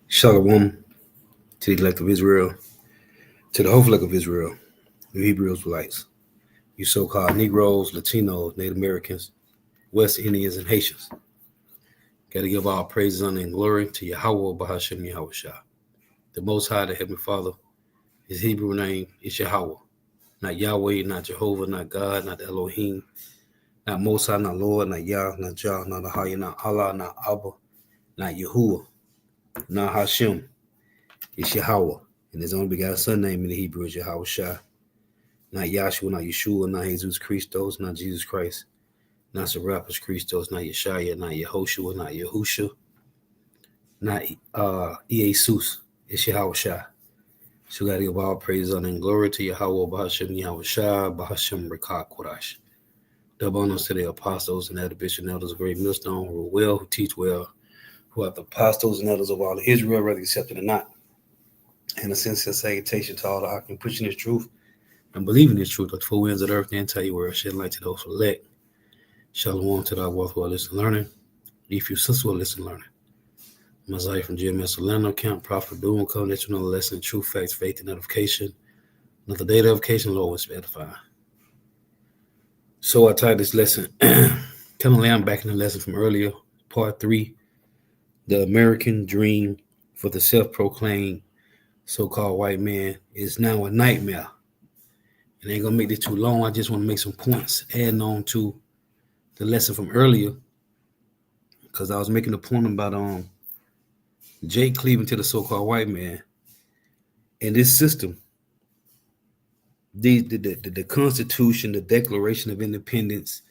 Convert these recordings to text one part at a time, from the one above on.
Shalom to the elect of Israel, to the whole elect of Israel, you Hebrew Israelites, you so-called Negroes, Latinos, Native Americans, West Indians, and Haitians. Got to give all praises, honor, and glory to Yahweh, Bahashem, Yahweh Shah. The Most High, the Heavenly Father, his Hebrew name is Yahweh. Not Yahweh, not Jehovah, not God, not Elohim, not Most High, not Lord, not Yah, not Jah, not Ahaya, not Allah, not Abba, not Yahuwah, not Hashem. It's Yahweh. And his only begotten son name in the Hebrew is Yahweh Shah. Not Yahshua, not Yeshua, not Jesus Christos, not Jesus Christ, not Serapis Christos, not Yeshaya, not Yehoshua, not Yahusha, not Jesus. It's Yahweh Shah. So we got to give all praise, honor, and glory to Yahweh, Bahashem, Yahweh Shah, Bahashem, Rekah, Kodash. Double honors to the apostles and elder bishop and elders of great millstone who are well, who teach well, who are the apostles and elders of all of Israel, whether accepted or not. And a sincere salutation to all the Akim pushing this truth and believing this truth, the four winds of the earth, the entire world, shed light to those who elect. Shalom to the wealth who are listening learning. If you sister will listen learning. Messiah from GMS Orlando Camp, Prophet Boom, come let you know the lesson, truth, facts, faith, and edification. Another day of edification, Lord was edified. So I titled this lesson, kind of lay back in the lesson from earlier, part 3, the American dream for the self-proclaimed so-called white man is now a nightmare. And I ain't gonna make this too long. I just want to make some points adding on to the lesson from earlier, because I was making a point about Jake cleaving to the so-called white man and this system, the Constitution, the Declaration of Independence,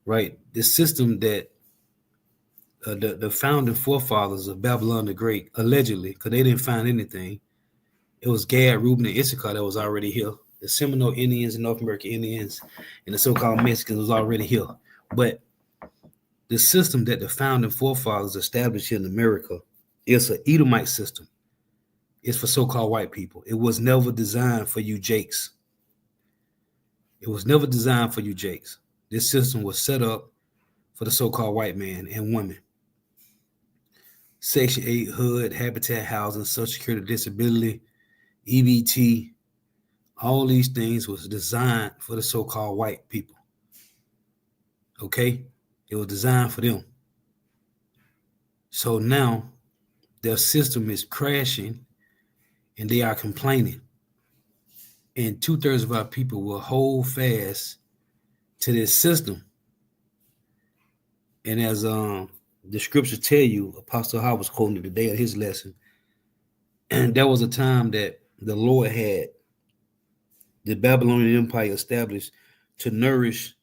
right? This system that the founding forefathers of Babylon the Great, allegedly, because they didn't find anything. It was Gad, Reuben, and Issachar that was already here. The Seminole Indians and North American Indians and the so-called Mexicans was already here. But the system that the founding forefathers established here in America is an Edomite system. It's for so-called white people. It was never designed for you Jakes. It was never designed for you Jakes. This system was set up for the so-called white man and women. Section 8, HUD, Habitat, Housing, Social Security, Disability, EBT, all these things was designed for the so-called white people. Okay? It was designed for them. So now their system is crashing and they are complaining. And 2/3 of our people will hold fast to this system. And as the scriptures tell you, Apostle Howard was quoting today at his lesson, and there was a time that the Lord had the Babylonian Empire established to nourish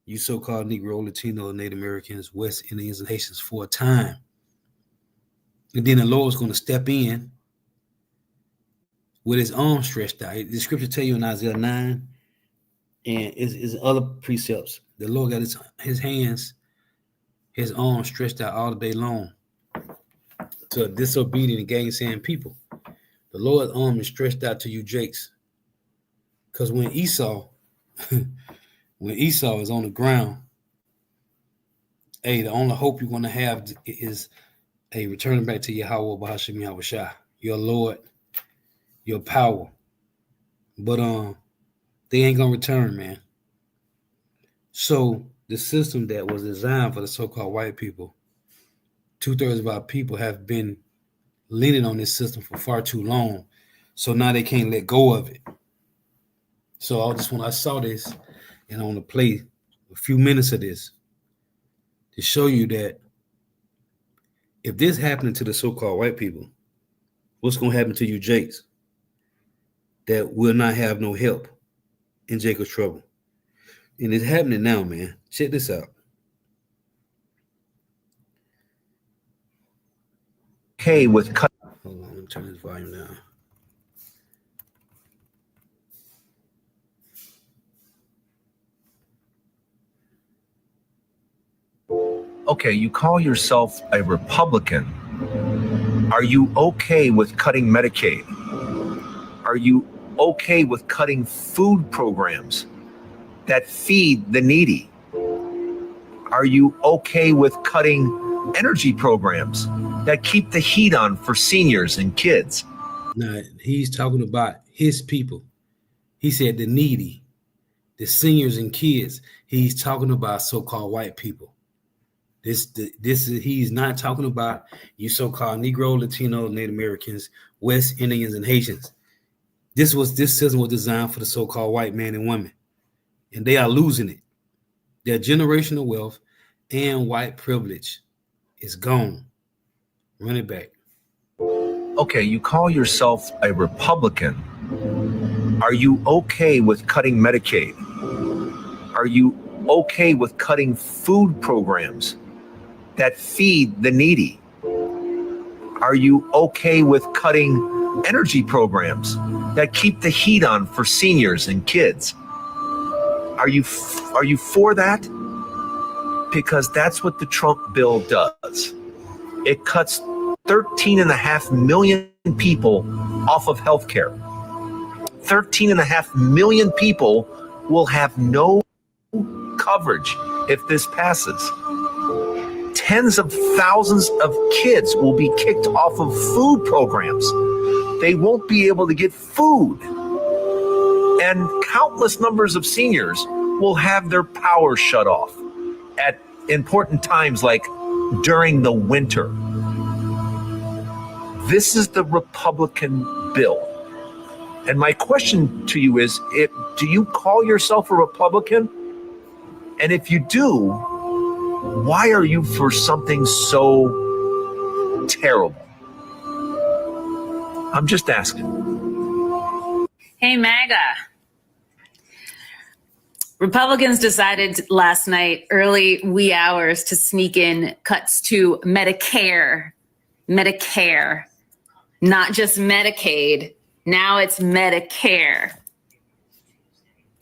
you so-called Negro, Latino, Native Americans, West Indians, and Haitians for a time. And then the Lord was going to step in with his arm stretched out. The scripture tell you in Isaiah 9, and is other precepts. The Lord got his hands, his arm stretched out all the day long to a disobedient and gainsaying people. The Lord's arm is stretched out to you Jakes. Because when Esau is on the ground, hey, the only hope you're going to have is returning back to Yahweh, Bahashem, Yahweh Shah, your Lord, your power. But they ain't going to return, man. So the system that was designed for the so-called white people, 2/3 of our people have been leaning on this system for far too long. So now they can't let go of it. So I saw this, and I want to play a few minutes of this to show you that if this happening to the so-called white people, what's going to happen to you Jakes that will not have no help in Jacob's trouble? And it's happening now, man. Check this out. Okay with cut. Hold on, let me turn this volume down. Okay, you call yourself a Republican. Are you okay with cutting Medicaid? Are you okay with cutting food programs that feed the needy? Are you okay with cutting energy programs that keep the heat on for seniors and kids. Now, he's talking about his people. He said the needy, the seniors and kids. He's talking about so-called white people. He's not talking about you so-called Negro, Latino, Native Americans, West Indians, and Haitians. This system was designed for the so-called white man and woman, and they are losing it. Their generational wealth and white privilege is gone. Run it back. Okay, you call yourself a Republican. Are you okay with cutting Medicaid? Are you okay with cutting food programs that feed the needy? Are you okay with cutting energy programs that keep the heat on for seniors and kids? Are you for that? Because that's what the Trump bill does. It cuts 13.5 million people off of health care. 13.5 million people will have no coverage if this passes. Tens of thousands of kids will be kicked off of food programs. They won't be able to get food. And countless numbers of seniors will have their power shut off at important times like during the winter. This is the Republican bill. And my question to you is, do you call yourself a Republican? And if you do, why are you for something so terrible? I'm just asking. Hey, MAGA. Republicans decided last night, early wee hours, to sneak in cuts to Medicare, not just Medicaid. Now it's Medicare.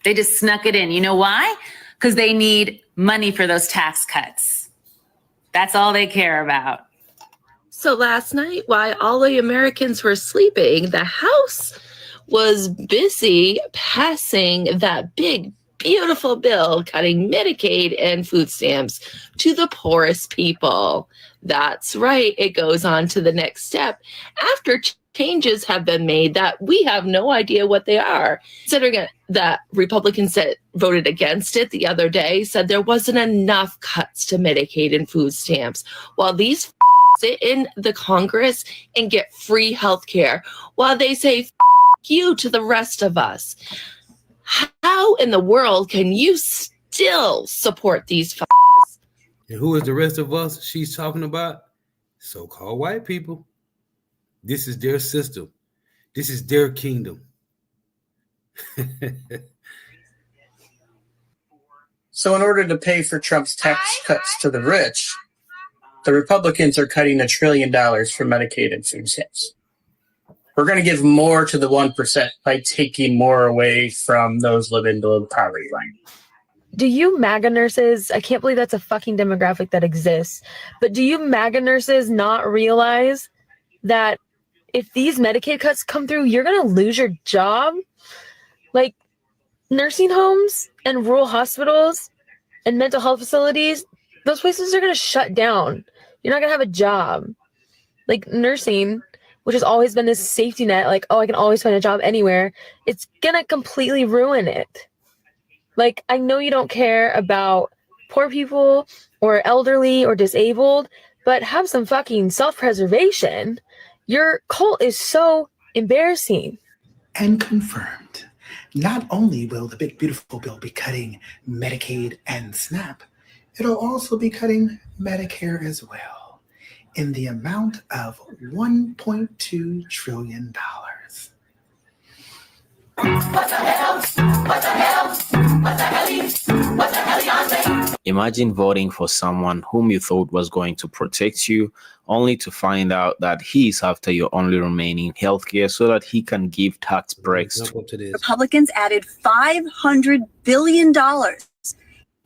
They just snuck it in. You know why? Because they need money for those tax cuts. That's all they care about. So last night, while all the Americans were sleeping, the House was busy passing that big, beautiful bill cutting Medicaid and food stamps to the poorest people. That's right. It goes on to the next step after changes have been made that we have no idea what they are. Considering that Republicans that voted against it the other day said there wasn't enough cuts to Medicaid and food stamps, while these sit in the Congress and get free health care, while they say you to the rest of us. How in the world can you still support these And who is the rest of us she's talking about? So-called white people. This is their system. This is their kingdom. So in order to pay for Trump's tax cuts to the rich, the Republicans are cutting $1 trillion from Medicaid and food stamps. We're going to give more to the 1% by taking more away from those living below the poverty line. Do you MAGA nurses, I can't believe that's a fucking demographic that exists, but do you MAGA nurses not realize that if these Medicaid cuts come through, you're going to lose your job? Like, nursing homes and rural hospitals and mental health facilities, those places are going to shut down. You're not going to have a job. Like, nursing, which has always been this safety net, like, oh, I can always find a job anywhere, it's going to completely ruin it. Like, I know you don't care about poor people or elderly or disabled, but have some fucking self-preservation. Your cult is so embarrassing. And confirmed. Not only will the big beautiful bill be cutting Medicaid and SNAP, it'll also be cutting Medicare as well, in the amount of $1.2 trillion. What the hell? What the hell? What the hell? What the hell? Imagine voting for someone whom you thought was going to protect you, only to find out that he's after your only remaining healthcare so that he can give tax breaks to this. Republicans added $500 billion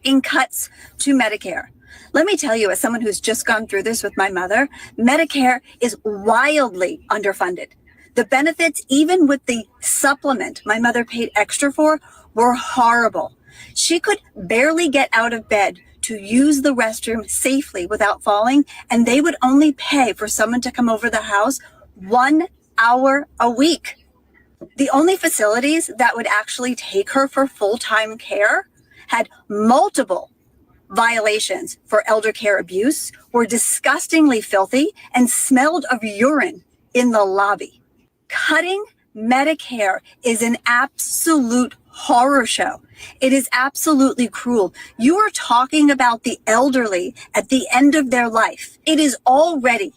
in cuts to Medicare. Let me tell you, as someone who's just gone through this with my mother, Medicare is wildly underfunded. The benefits, even with the supplement my mother paid extra for, were horrible. She could barely get out of bed to use the restroom safely without falling, and they would only pay for someone to come over the house 1 hour a week. The only facilities that would actually take her for full-time care had multiple violations for elder care abuse, were disgustingly filthy, and smelled of urine in the lobby. Cutting Medicare is an absolute horror show. It is absolutely cruel. You are talking about the elderly at the end of their life. It is already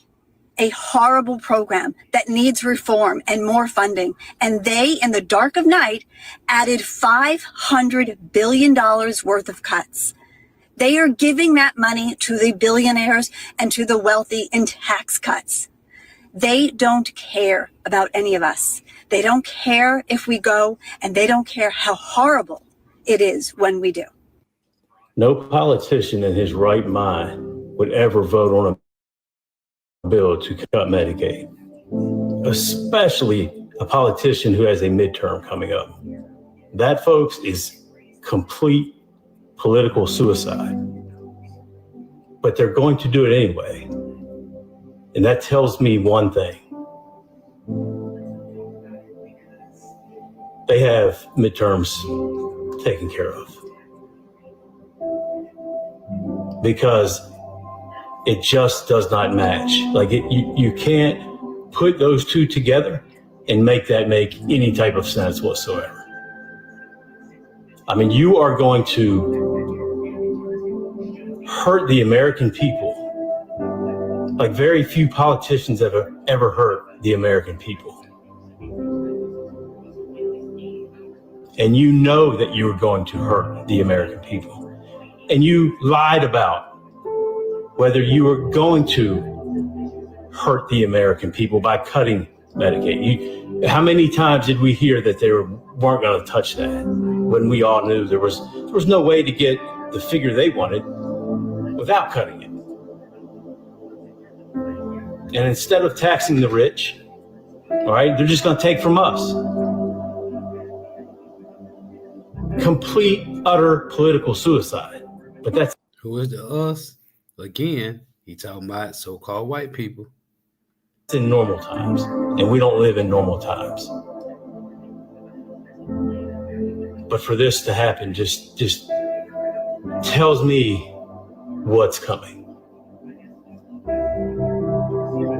a horrible program that needs reform and more funding. And they, in the dark of night, added $500 billion worth of cuts. They are giving that money to the billionaires and to the wealthy in tax cuts. They don't care about any of us. They don't care if we go, and they don't care how horrible it is when we do. No politician in his right mind would ever vote on a bill to cut Medicaid, especially a politician who has a midterm coming up. That, folks, is complete political suicide. But they're going to do it anyway. And that tells me one thing. They have midterms taken care of. Because it just does not match. Like you can't put those two together and make that make any type of sense whatsoever. I mean, you are going to hurt the American people like very few politicians have ever hurt the American people. And you know that you were going to hurt the American people. And you lied about whether you were going to hurt the American people by cutting Medicaid. How many times did we hear that they weren't going to touch that when we all knew there was no way to get the figure they wanted without cutting it? And instead of taxing the rich, all right, they're just going to take from us. Complete, utter political suicide. But that's who is the us? Again, he talking about so-called white people. It's in normal times, and we don't live in normal times. But for this to happen just tells me what's coming.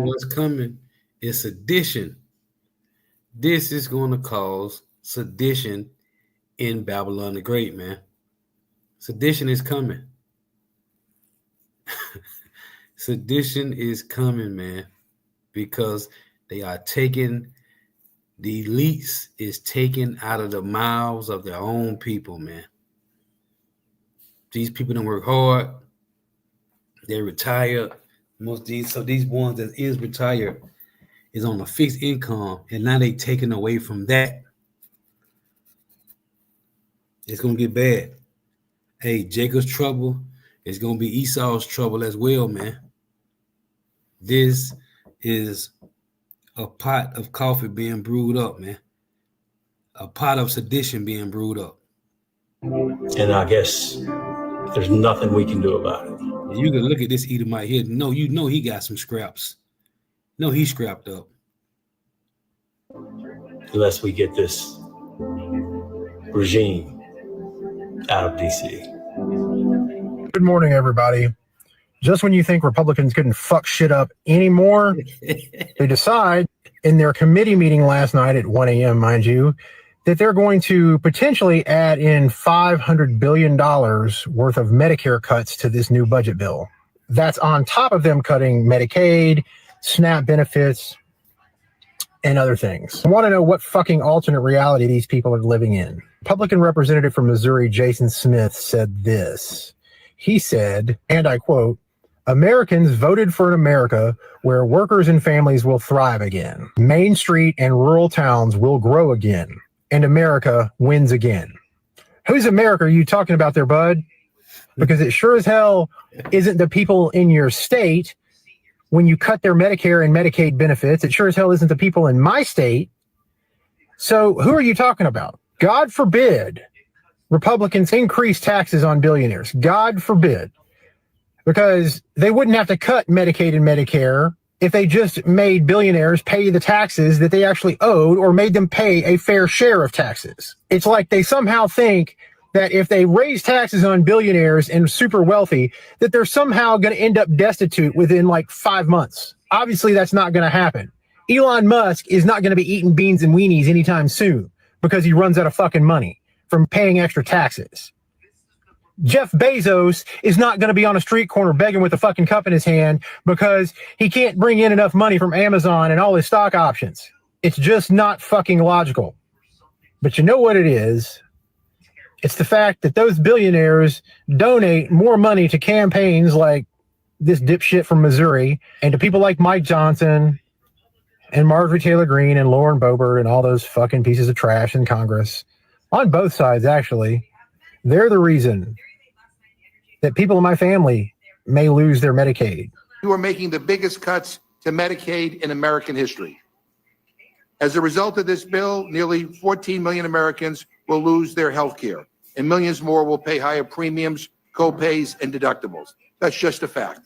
What's coming is sedition. This is going to cause sedition in Babylon the Great, man. Sedition is coming. Sedition is coming, man, because they are taking, the elites is taken out of the mouths of their own people, man. These people don't work hard. They're retired. These ones that is retired is on a fixed income, and now they taken away from that. It's gonna get bad. Hey, Jacob's trouble is gonna be Esau's trouble as well, man. This is a pot of coffee being brewed up, man. A pot of sedition being brewed up. And I guess there's nothing we can do about it. You can look at this Edomite here. No, you know he got some scraps. No, he's scrapped up. Unless we get this regime out of DC. Good morning, everybody. Just when you think Republicans couldn't fuck shit up anymore, they decide in their committee meeting last night at 1 a.m., mind you, that they're going to potentially add in $500 billion worth of Medicare cuts to this new budget bill. That's on top of them cutting Medicaid, SNAP benefits, and other things. I want to know what fucking alternate reality these people are living in. Republican representative from Missouri, Jason Smith, said this. He said, and I quote, "Americans voted for an America where workers and families will thrive again. Main Street and rural towns will grow again. And America wins again." Whose America are you talking about there, bud? Because it sure as hell isn't the people in your state when you cut their Medicare and Medicaid benefits. It sure as hell isn't the people in my state. So who are you talking about? God forbid Republicans increase taxes on billionaires. God forbid. Because they wouldn't have to cut Medicaid and Medicare if they just made billionaires pay the taxes that they actually owed or made them pay a fair share of taxes. It's like they somehow think that if they raise taxes on billionaires and super wealthy, that they're somehow going to end up destitute within like 5 months. Obviously, that's not going to happen. Elon Musk is not going to be eating beans and weenies anytime soon because he runs out of fucking money from paying extra taxes. Jeff Bezos is not going to be on a street corner begging with a fucking cup in his hand because he can't bring in enough money from Amazon and all his stock options. It's just not fucking logical. But you know what it is? It's the fact that those billionaires donate more money to campaigns like this dipshit from Missouri and to people like Mike Johnson and Marjorie Taylor Greene and Lauren Boebert and all those fucking pieces of trash in Congress. On both sides, actually. They're the reason that people in my family may lose their Medicaid. You are making the biggest cuts to Medicaid in American history. As a result of this bill, nearly 14 million Americans will lose their health care, and millions more will pay higher premiums, co-pays, and deductibles. That's just a fact.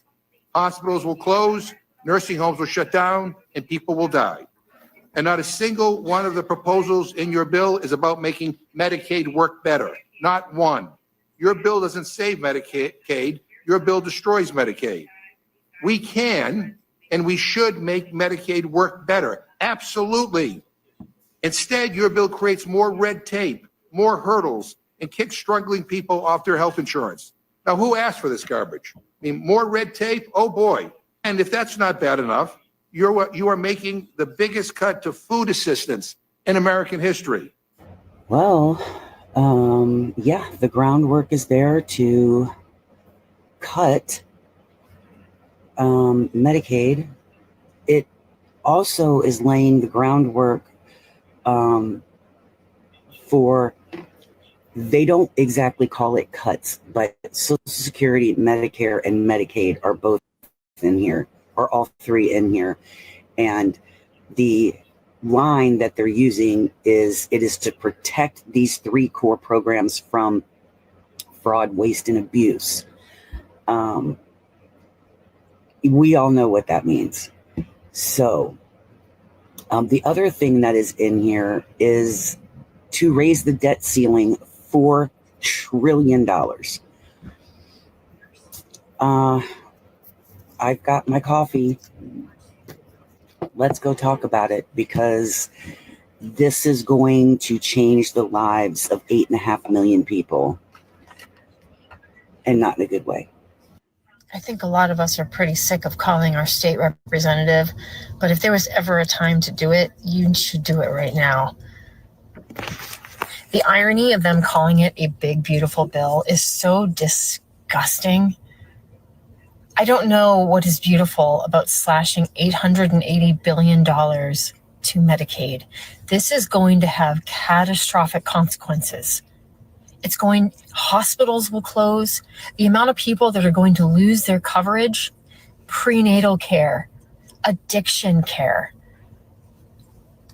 Hospitals will close, nursing homes will shut down, and people will die. And not a single one of the proposals in your bill is about making Medicaid work better. Not one. Your bill doesn't save Medicaid. Your bill destroys Medicaid. We can and we should make Medicaid work better. Absolutely. Instead, your bill creates more red tape, more hurdles, and kicks struggling people off their health insurance. Now, who asked for this garbage? I mean, more red tape? Oh, boy. And if that's not bad enough, you are making the biggest cut to food assistance in American history. Well, yeah, the groundwork is there to cut Medicaid. It also is laying the groundwork for, they don't exactly call it cuts, but Social Security, Medicare, and Medicaid are both in here, or all three in here. And the line that they're using is, it is to protect these three core programs from fraud, waste, and abuse. We all know what that means. So the other thing that is in here is to raise the debt ceiling $4 trillion. I've got my coffee. Let's go talk about it, because this is going to change the lives of 8.5 million people, and not in a good way. I think a lot of us are pretty sick of calling our state representative, but if there was ever a time to do it, you should do it right now. The irony of them calling it a big, beautiful bill is so disgusting. I don't know what is beautiful about slashing $880 billion to Medicaid. This is going to have catastrophic consequences. Hospitals will close. The amount of people that are going to lose their coverage, prenatal care, addiction care,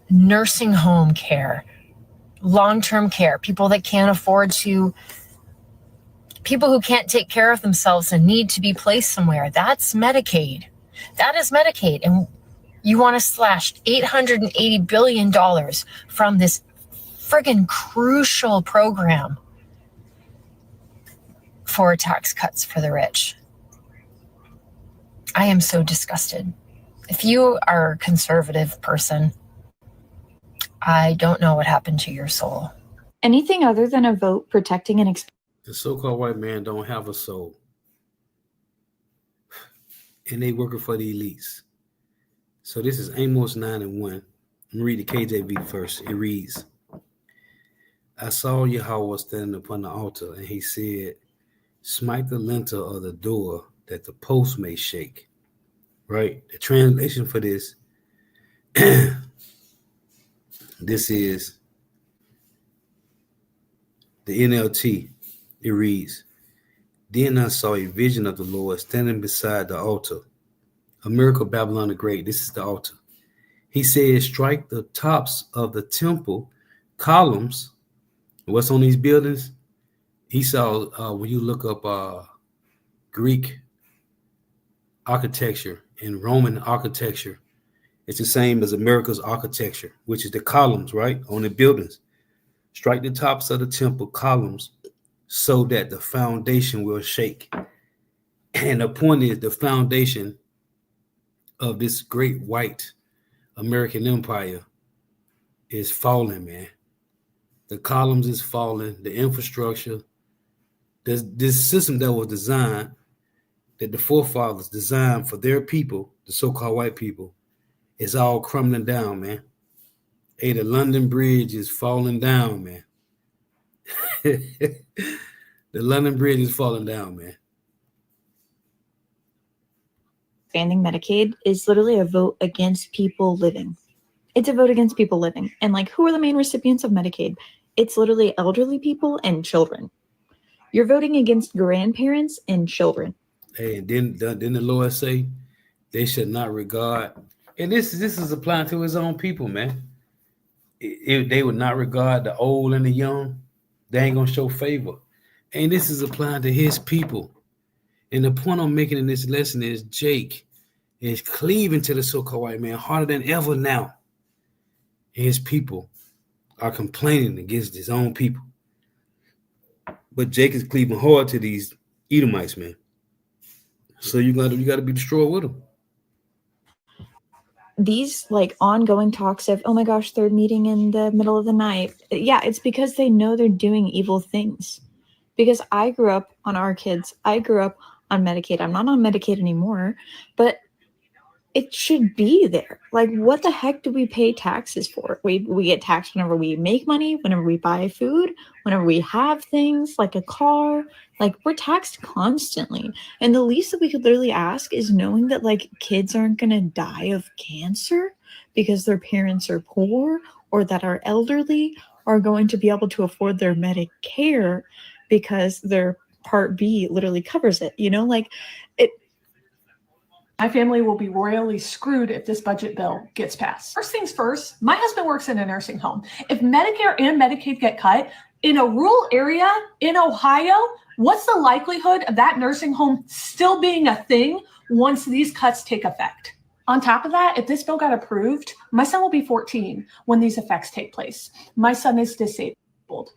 nursing home care, long-term care, people that can't afford to, people who can't take care of themselves and need to be placed somewhere. That's Medicaid. That is Medicaid. And you want to slash $880 billion from this friggin' crucial program for tax cuts for the rich. I am so disgusted. If you are a conservative person, I don't know what happened to your soul. Anything other than a vote protecting an The so-called white man don't have a soul. And they working for the elites. So this is Amos 9:1. Let me read the KJV first. It reads, I saw Yahweh standing upon the altar, and he said, smite the lintel of the door that the post may shake. Right? The translation for this, this is the NLT. It reads, then I saw a vision of the Lord standing beside the altar. A miracle of Babylon the Great. This is the altar. He said, strike the tops of the temple columns. What's on these buildings? He saw when you look up Greek architecture and Roman architecture, it's the same as America's architecture, which is the columns, right, on the buildings. Strike the tops of the temple columns so that the foundation will shake. And the point is, the foundation of this great white American empire is falling, man. The columns is falling, the infrastructure, this system that was designed, that the forefathers designed for their people, the so-called white people, is all crumbling down, man. Hey, the London Bridge is falling down, man. The London Bridge is falling down, man. Expanding Medicaid is literally a vote against people living. It's a vote against people living. And like, who are the main recipients of Medicaid? It's literally elderly people and children. You're voting against grandparents and children. Hey, and then the Lord say they should not regard, and this is applying to his own people, man. If they would not regard the old and the young, they ain't gonna show favor. And this is applying to his people. And the point I'm making in this lesson is Jake is cleaving to the so-called white man harder than ever now. His people are complaining against his own people. But Jake is cleaving hard to these Edomites, man. So you gotta be destroyed with them. These like ongoing talks of, oh my gosh, third meeting in the middle of the night. Yeah, it's because they know they're doing evil things. Because I grew up on our kids. I grew up on Medicaid. I'm not on Medicaid anymore, but it should be there. Like, what the heck do we pay taxes for? We get taxed whenever we make money, whenever we buy food, whenever we have things like a car. Like, we're taxed constantly. And the least that we could literally ask is knowing that like kids aren't going to die of cancer because their parents are poor, or that our elderly are going to be able to afford their Medicare because their Part B literally covers it. You know, like it. My family will be royally screwed if this budget bill gets passed. First things first, my husband works in a nursing home. If Medicare and Medicaid get cut in a rural area in Ohio, what's the likelihood of that nursing home still being a thing once these cuts take effect? On top of that, if this bill got approved, my son will be 14 when these effects take place. My son is disabled.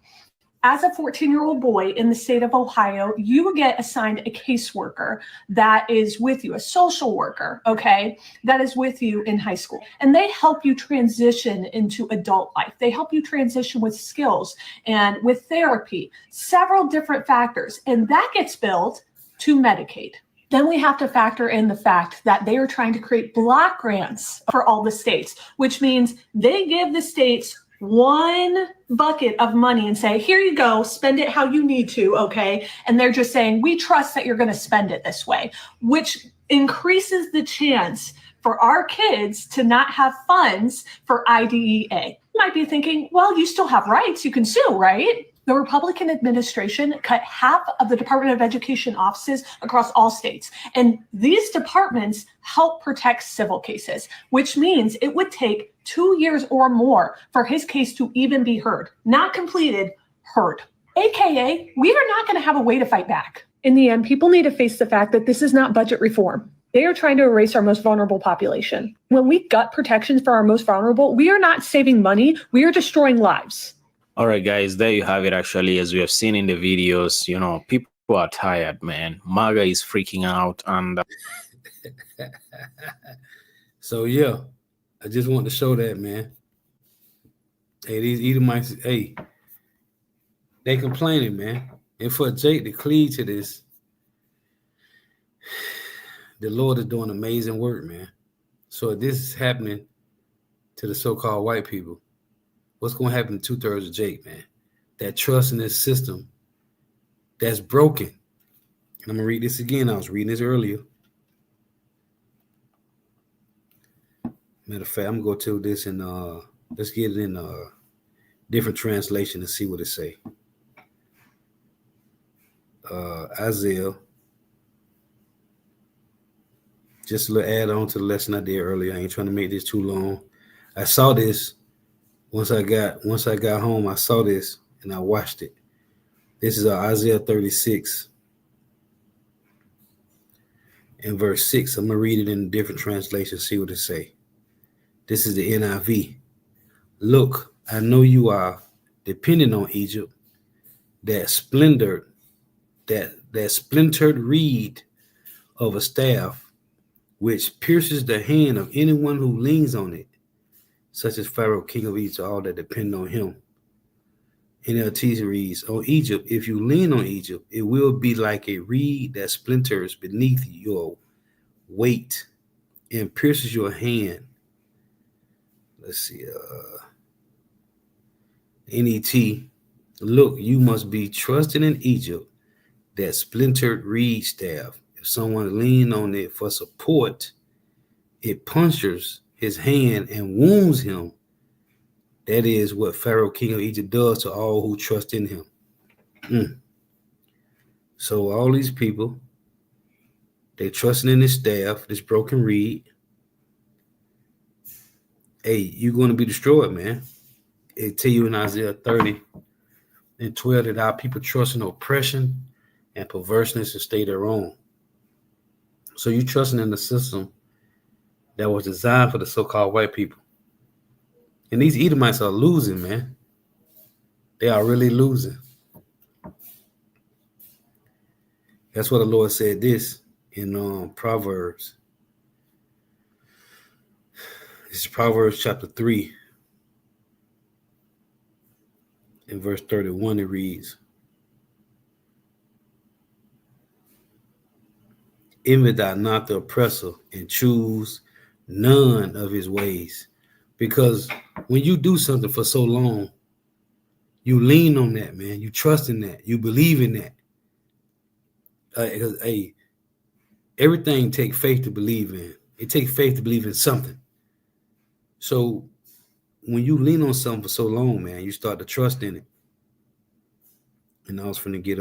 As a 14-year-old boy in the state of Ohio, you get assigned a caseworker that is with you, a social worker, okay, that is with you in high school. And they help you transition into adult life. They help you transition with skills and with therapy, several different factors. And that gets billed to Medicaid. Then we have to factor in the fact that they are trying to create block grants for all the states, which means they give the states one bucket of money and say, here you go, spend it how you need to, okay? And they're just saying, we trust that you're going to spend it this way, which increases the chance for our kids to not have funds for IDEA. You might be thinking, well, you still have rights, you can sue, right? The Republican administration cut half of the Department of Education offices across all states. And these departments help protect civil cases, which means it would take 2 years or more for his case to even be heard. Not completed, heard. AKA, we are not going to have a way to fight back. In the end, people need to face the fact that this is not budget reform. They are trying to erase our most vulnerable population. When we gut protections for our most vulnerable, we are not saving money, we are destroying lives. All right, guys, there you have it. Actually, as we have seen in the videos, you know, people are tired, man. MAGA is freaking out. And so, yeah, I just want to show that, man. Hey, these Edomites, hey, they complaining, man. And for Jake to cleave to this, the Lord is doing amazing work, man. So if this is happening to the so-called white people, what's going to happen to 2/3 of Jake, man? That trust in this system that's broken. And I'm going to read this again. I was reading this earlier. Matter of fact, I'm going to go to this and let's get it in a different translation and see what it say. Isaiah. Just a little add on to the lesson I did earlier. I ain't trying to make this too long. I saw this once I got home. I saw this and I watched it. This is Isaiah 36 and verse 6. I'm going to read it in a different translation, see what it say. This is the NIV. Look, I know you are dependent on Egypt, that splintered reed of a staff, which pierces the hand of anyone who leans on it, such as Pharaoh, king of Egypt, all that depend on him. NLT reads, on Egypt, if you lean on Egypt, it will be like a reed that splinters beneath your weight and pierces your hand. Let's see, NET, look, you must be trusted in Egypt, that splintered reed staff. If someone leans on it for support, it punctures his hand and wounds him. That is what Pharaoh, king of Egypt, does to all who trust in him. So all these people, they trusting in this staff, this broken reed. Hey, you're going to be destroyed, man. It tell you in Isaiah 30 and 12 that our people trust in oppression and perverseness and stay their own. So you trusting in the system that was designed for the so-called white people. And these Edomites are losing, man. They are really losing. That's what the Lord said this in Proverbs. This is Proverbs chapter 3. In verse 31, it reads, envy thou not the oppressor, and choose none of his ways. Because when you do something for so long, you lean on that, man. You trust in that. You believe in that. Hey, everything takes faith to believe in. It takes faith to believe in something. So when you lean on something for so long, man, you start to trust in it. And I was finna get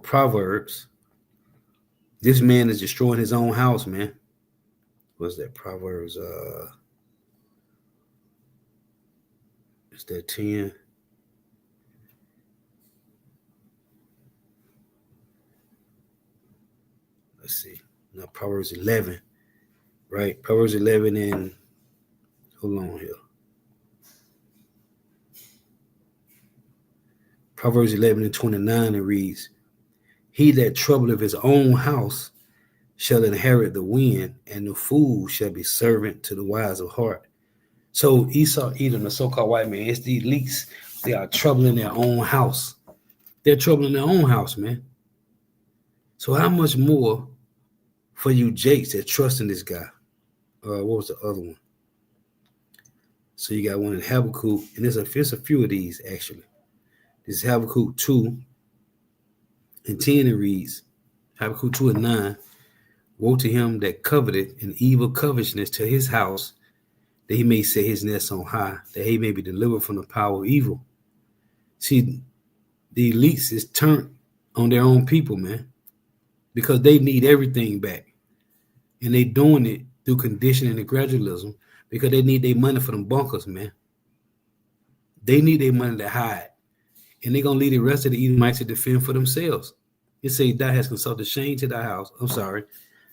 Proverbs. This man is destroying his own house, man. What's that? Proverbs is that 10? Let's see. No, Proverbs 11. Right? Proverbs 11 and hold on here. Proverbs 11 and 29, it reads, he that troubleth his own house shall inherit the wind, and the fool shall be servant to the wise of heart. So Esau, Edom, the so-called white man, it's the elites. They are troubling their own house. They're troubling their own house, man. So how much more for you Jakes that trust in this guy? What was the other one? So you got one in Habakkuk, and there's a few of these actually. This is Habakkuk 2 and 10, it reads, Habakkuk 2 and 9, woe to him that coveteth an evil covetousness to his house, that he may set his nest on high, that he may be delivered from the power of evil. See, the elites is turned on their own people, man, because they need everything back. And they doing it through conditioning and gradualism because they need their money for them bunkers, man. They need their money to hide. And they're going to leave the rest of the Edomites to defend for themselves. It says, thou hast consulted shame to thy house. I'm sorry.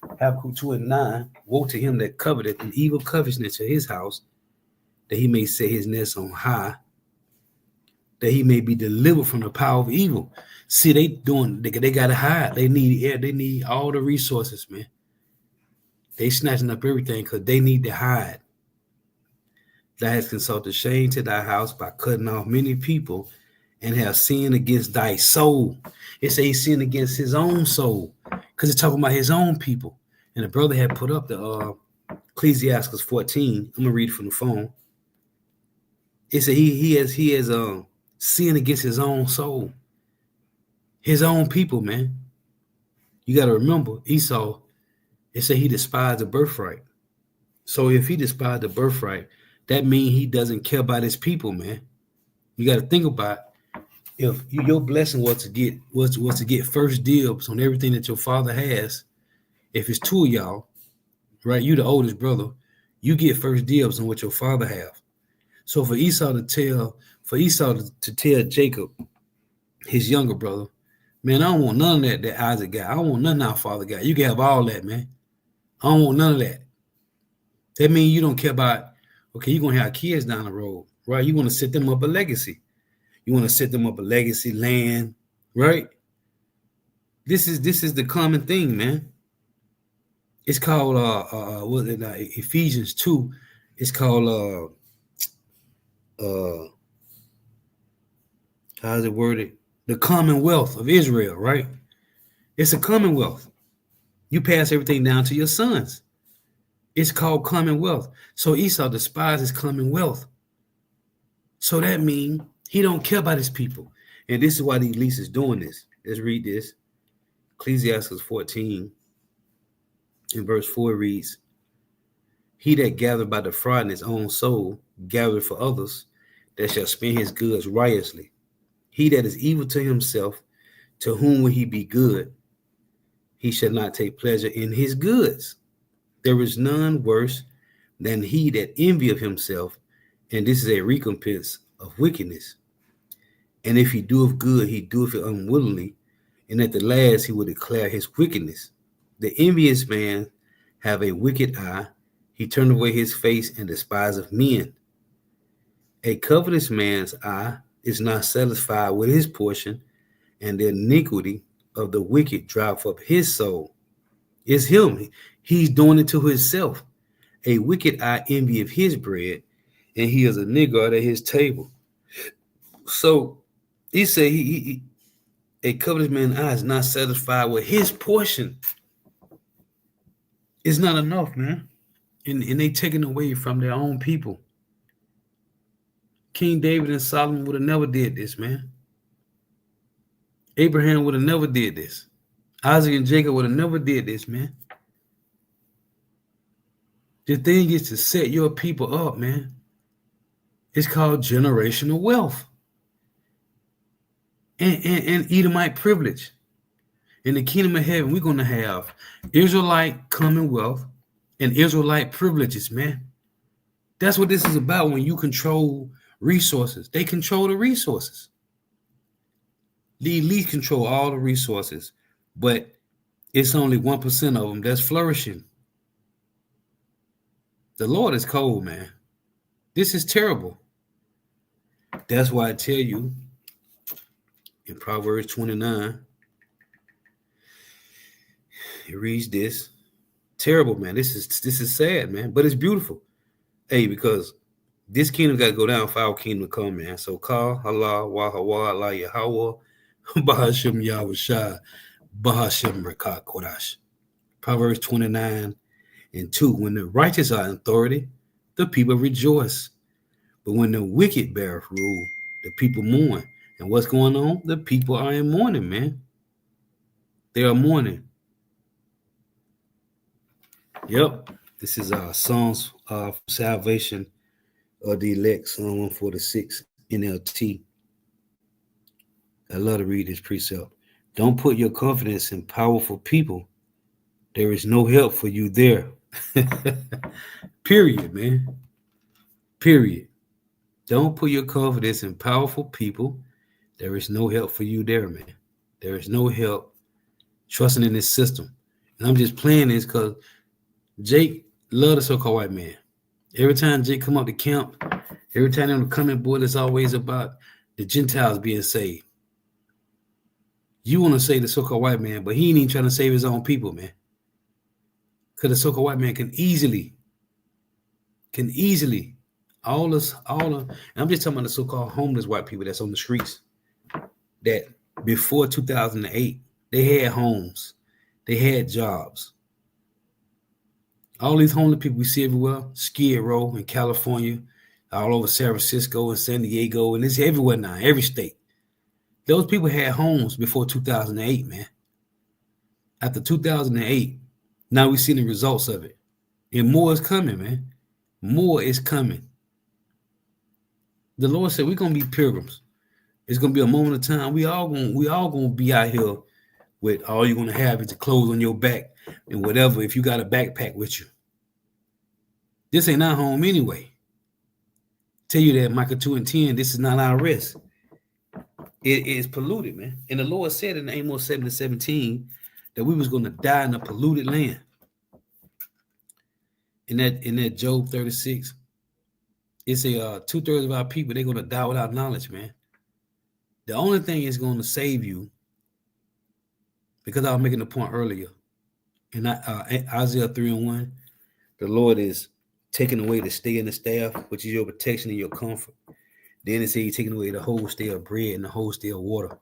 Habakkuk 2 and 9, woe to him that coveteth an evil covetousness to his house, that he may set his nest on high, that he may be delivered from the power of evil. See, they got to hide. They need air. They need all the resources, man. They snatching up everything because they need to hide. Thou hast consulted shame to thy house by cutting off many people, and have sinned against thy soul. It says he sinned against his own soul because it's talking about his own people. And the brother had put up the Ecclesiastes 14. I'm gonna read it from the phone. It said he has sinned against his own soul, his own people, man. You got to remember Esau. It said he despised the birthright. So if he despised the birthright, that means he doesn't care about his people, man. You got to think about if your blessing was to get first dibs on everything that your father has. If it's two of y'all, right? You the oldest brother, you get first dibs on what your father have. So for Esau to tell Jacob, his younger brother, man, I don't want none of that Isaac got. I don't want none of our father got. You can have all that, man. I don't want none of that. That means you don't care about, okay, you're going to have kids down the road, right? You want to set them up a legacy. You want to set them up a legacy, land, right? This is the common thing, man. It's called what is it, Ephesians 2. It's called how's it worded? The commonwealth of Israel, right? It's a commonwealth. You pass everything down to your sons. It's called commonwealth. So Esau despises commonwealth. So that means he don't care about his people. And this is why the elite is doing this. Let's read this. Ecclesiastes 14 in verse 4 reads, he that gathered by the fraud in his own soul, gathered for others, that shall spend his goods riotously. He that is evil to himself, to whom will he be good? He shall not take pleasure in his goods. There is none worse than he that envieth himself, and this is a recompense of wickedness. And if he doeth good, he doeth it unwillingly, and at the last he will declare his wickedness. The envious man have a wicked eye, he turneth away his face and despiseth men. A covetous man's eye is not satisfied with his portion, and the iniquity of the wicked drive up his soul. It's him. He's doing it to himself. A wicked eye envieth his bread, and he is a niggard at his table. So he said a covetous man's eye is not satisfied with his portion. It's not enough, man. And they taking away from their own people. King David and Solomon would have never did this, man. Abraham would have never did this. Isaac and Jacob would have never did this, man. The thing is to set your people up, man. It's called generational wealth. And Edomite privilege. In the kingdom of heaven, we're going to have Israelite commonwealth and Israelite privileges, man. That's what this is about when you control resources. They control the resources. The elite control all the resources, but it's only 1% of them that's flourishing. The Lord is cold, man. This is terrible. That's why I tell you in Proverbs 29, it reads this. Terrible, man. This is sad, man, but it's beautiful. Hey, because this kingdom got to go down for our kingdom to come, man. So call Allah, Wahawa, Allah, Yahweh, Bahashim Yahushua, Bahashim Rekat Kodash. Proverbs 29 and 2. When the righteous are in authority, the people rejoice. But when the wicked bear rule, the people mourn. And what's going on? The people are in mourning, man. They are mourning. Yep. This is Songs of Salvation of the Elect, Psalm 146, NLT. I love to read this precept. Don't put your confidence in powerful people. There is no help for you there. Period, man. Period. Don't put your confidence in powerful people. There is no help for you there, man. There is no help trusting in this system. And I'm just playing this because Jake loved the so-called white man. Every time Jake come up to camp, every time on the comment board, it's always about the Gentiles being saved. You want to save the so-called white man, but he ain't even trying to save his own people, man. Because the so-called white man can easily, I'm just talking about the so-called homeless white people that's on the streets, that before 2008, they had homes, they had jobs. All these homeless people we see everywhere, Skid Row in California, all over San Francisco and San Diego, and it's everywhere now, every state. Those people had homes before 2008, man. After 2008, now we see the results of it. And more is coming, man. More is coming. The Lord said we're gonna be pilgrims. It's gonna be a moment of time. We all gonna be out here with all you're gonna have is the clothes on your back and whatever, if you got a backpack with you. This ain't our home anyway. tell you that Micah 2 and 10, this is not our rest. It is polluted, man. And the Lord said in Amos 7 and 17 that we was going to die in a polluted land. In that Job 36, it's a 2/3 of our people, they're going to die without knowledge, man. The only thing is going to save you, because I was making the point earlier, in Isaiah 3 and 1, the Lord is taking away the stay and the staff, which is your protection and your comfort. Then it says he's taking away the whole stay of bread and the whole stay of water.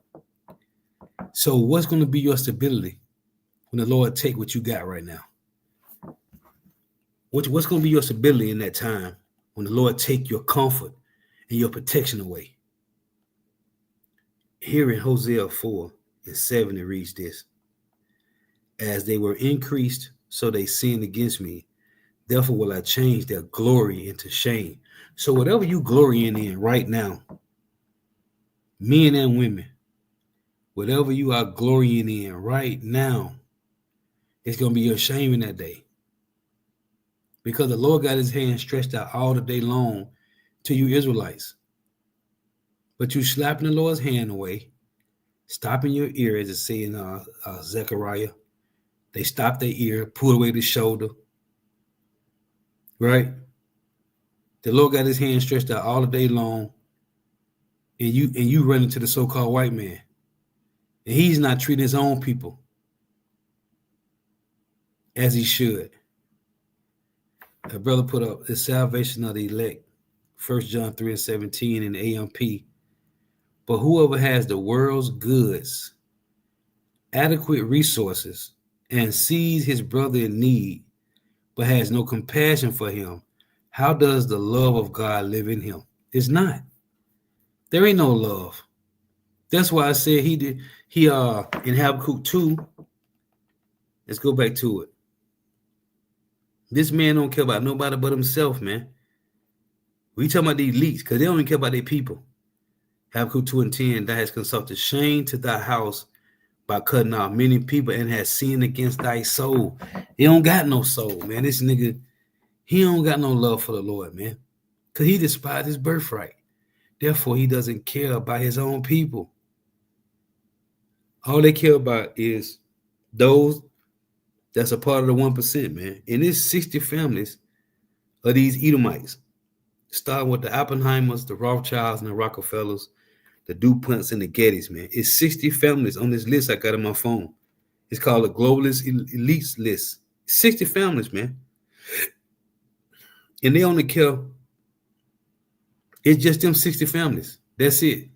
So what's going to be your stability when the Lord take what you got right now? What's going to be your stability in that time when the Lord take your comfort and your protection away? Here in Hosea 4 and 7, it reads this: as they were increased, so they sinned against me. Therefore will I change their glory into shame. So whatever you glorying in right now, men and women, whatever you are glorying in right now, it's going to be your shame in that day. Because the Lord got his hand stretched out all the day long to you Israelites. But you slapping the Lord's hand away, stopping your ear, as it says in Zechariah. They stopped their ear, pulled away the shoulder. Right? The Lord got his hand stretched out all the day long, and you run into the so-called white man. And he's not treating his own people as he should. A brother put up the salvation of the elect, 1 John 3 and 17 in the AMP. But whoever has the world's goods, adequate resources, and sees his brother in need, but has no compassion for him, how does the love of God live in him? It's not. There ain't no love. That's why I said in Habakkuk 2, let's go back to it. This man don't care about nobody but himself, man. We talking about the elites, because they don't even care about their people. Habakkuk 2 and 10, that has consulted shame to thy house by cutting off many people and has sinned against thy soul. He don't got no soul, man. This nigga, he don't got no love for the Lord, man. Because he despised his birthright. Therefore, he doesn't care about his own people. All they care about is those that's a part of the 1%, man. And it's 60 families of these Edomites, starting with the Oppenheimers, the Rothschilds, and the Rockefellers, the DuPonts, and the Gettys, man. It's 60 families on this list I got on my phone. It's called the Globalist Elites List. 60 families, man. And they only care. It's just them 60 families. That's it.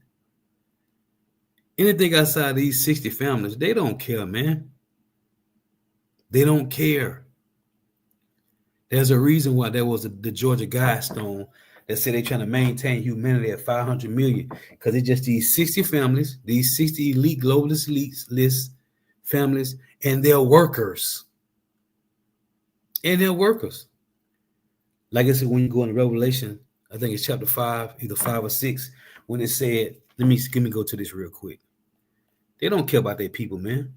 Anything outside these 60 families, they don't care, man. They don't care. There's a reason why there was the Georgia Guidestone that said they're trying to maintain humanity at 500 million, because it's just these 60 families, these 60 elite globalist elites list families, and their workers. And their workers. Like I said, when you go into Revelation, I think it's chapter 5, either 5 or 6, when it said, let me go to this real quick. They don't care about their people, man.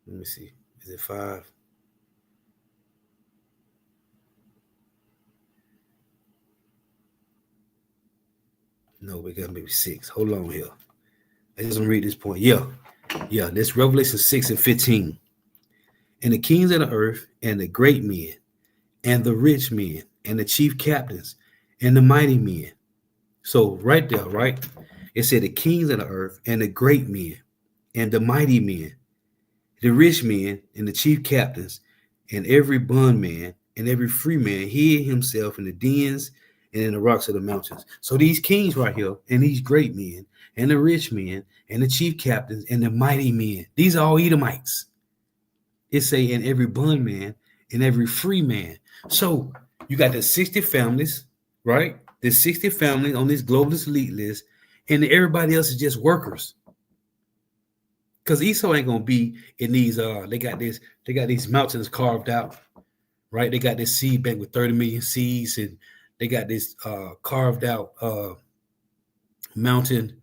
Let me see. Is it 5? No, we got maybe 6. Hold on here. I just want to read this point. Yeah. This Revelation 6 and 15. And the kings of the earth, and the great men, and the rich men, and the chief captains, and the mighty men. So right there, right? It said the kings of the earth, and the great men, and the mighty men, the rich men, and the chief captains, and every bondman, and every free man hid himself in the dens and in the rocks of the mountains. So these kings right here, and these great men, and the rich men, and the chief captains, and the mighty men, these are all Edomites. It say in every bondman and every free man. So you got the 60 families, right? The 60 families on this globalist elite list, and everybody else is just workers. Because Esau ain't gonna be in these. They got these mountains carved out, right? They got this seed bank with 30 million seeds, and they got this carved out mountain,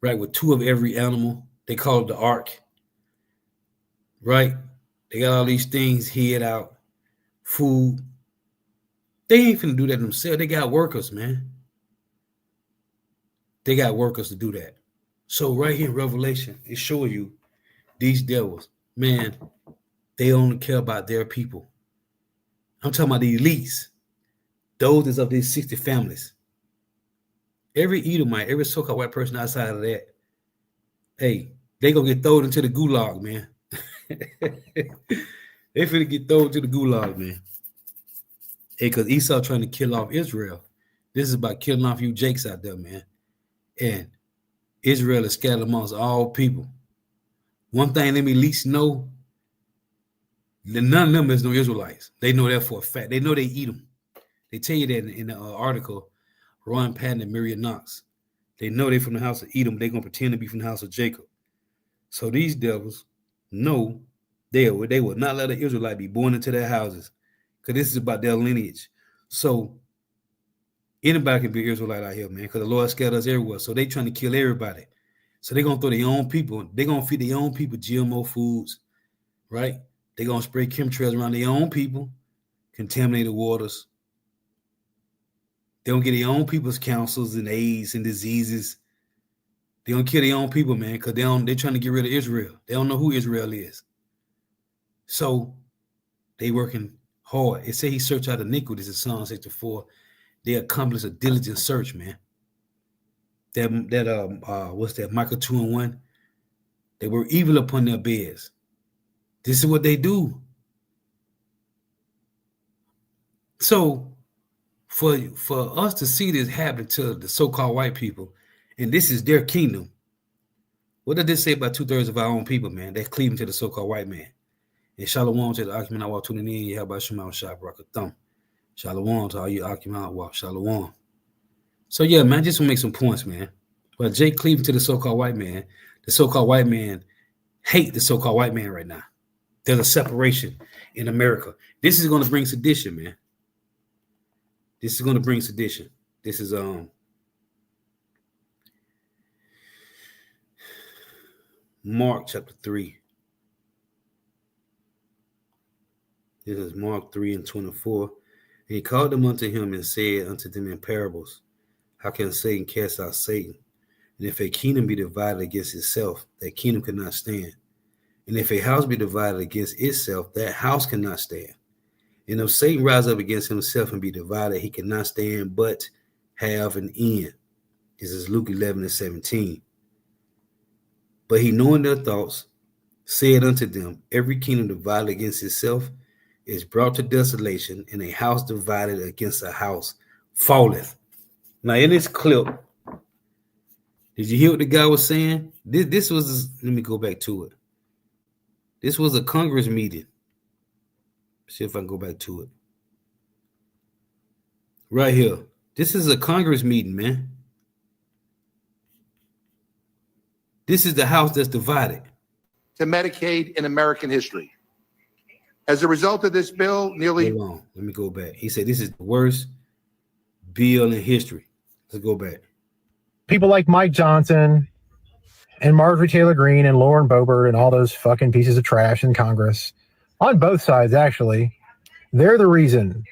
right, with 2 of every animal. They call it the ark, right? They got all these things hid out, food, They ain't finna do that themselves. They got workers, man. They got workers to do that. So right here in Revelation, it shows you these devils, man, they only care about their people. I'm talking about the elites. Those is of these 60 families. Every Edomite, every so-called white person outside of that, hey, they gonna get thrown into the gulag, man. They finna get thrown into the gulag, man. Hey, because Esau trying to kill off Israel. This is about killing off you Jakes out there, man. And Israel is scattered amongst all people. One thing them elites know, none of them is no Israelites. They know that for a fact. They know they eat them. They tell you that in the article, Ron Patton and Miriam Knox. They know they from the house of Edom. They're going to pretend to be from the house of Jacob. So these devils know they will not let an Israelite be born into their houses because this is about their lineage. So anybody can be an Israelite out here, man, because the Lord scattered us everywhere. So they trying to kill everybody. So they're going to throw their own people. They're going to feed their own people GMO foods, right? They're going to spray chemtrails around their own people, contaminated waters. They don't get their own people's cancers and AIDS and diseases. They don't kill their own people, man, because they're trying to get rid of Israel. They don't know who Israel is. So they working hard. It say he searched out iniquities in Psalm 64. They accomplished a diligent search, man. What's that? Micah 2:1. They were evil upon their beds. This is what they do. So for us to see this happen to the so-called white people, and this is their kingdom, what did this say about 2/3 of our own people, man? They're cleaving to the so-called white man. And shalom to the Akim Awak tuning in. Yeah, about Shema Shah Barakatham. Shalom to all you Akim Awak. Shalom. So yeah, man, just to make some points, man. But Jake cleaving to the so-called white man. The so-called white man hate the so-called white man right now. There's a separation in America. This is going to bring sedition, man. This is going to bring sedition. This is Mark chapter 3. This is Mark 3:24. And he called them unto him and said unto them in parables, how can Satan cast out Satan? And if a kingdom be divided against itself, that kingdom cannot stand. And if a house be divided against itself, that house cannot stand. And if Satan rise up against himself and be divided, he cannot stand, but have an end. This is Luke 11:17. But he, knowing their thoughts, said unto them, every kingdom divided against itself is brought to desolation, and a house divided against a house falleth. Now, in this clip, did you hear what the guy was saying? This was, let me go back to it. This was a Congress meeting. See if I can go back to it. Right here. This is a Congress meeting, man. This is the house that's divided. To Medicaid in American history. As a result of this bill, nearly... Hold on. Let me go back. He said this is the worst bill in history. Let's go back. People like Mike Johnson and Marjorie Taylor Greene and Lauren Boebert and all those fucking pieces of trash in Congress, on both sides, actually, they're the reason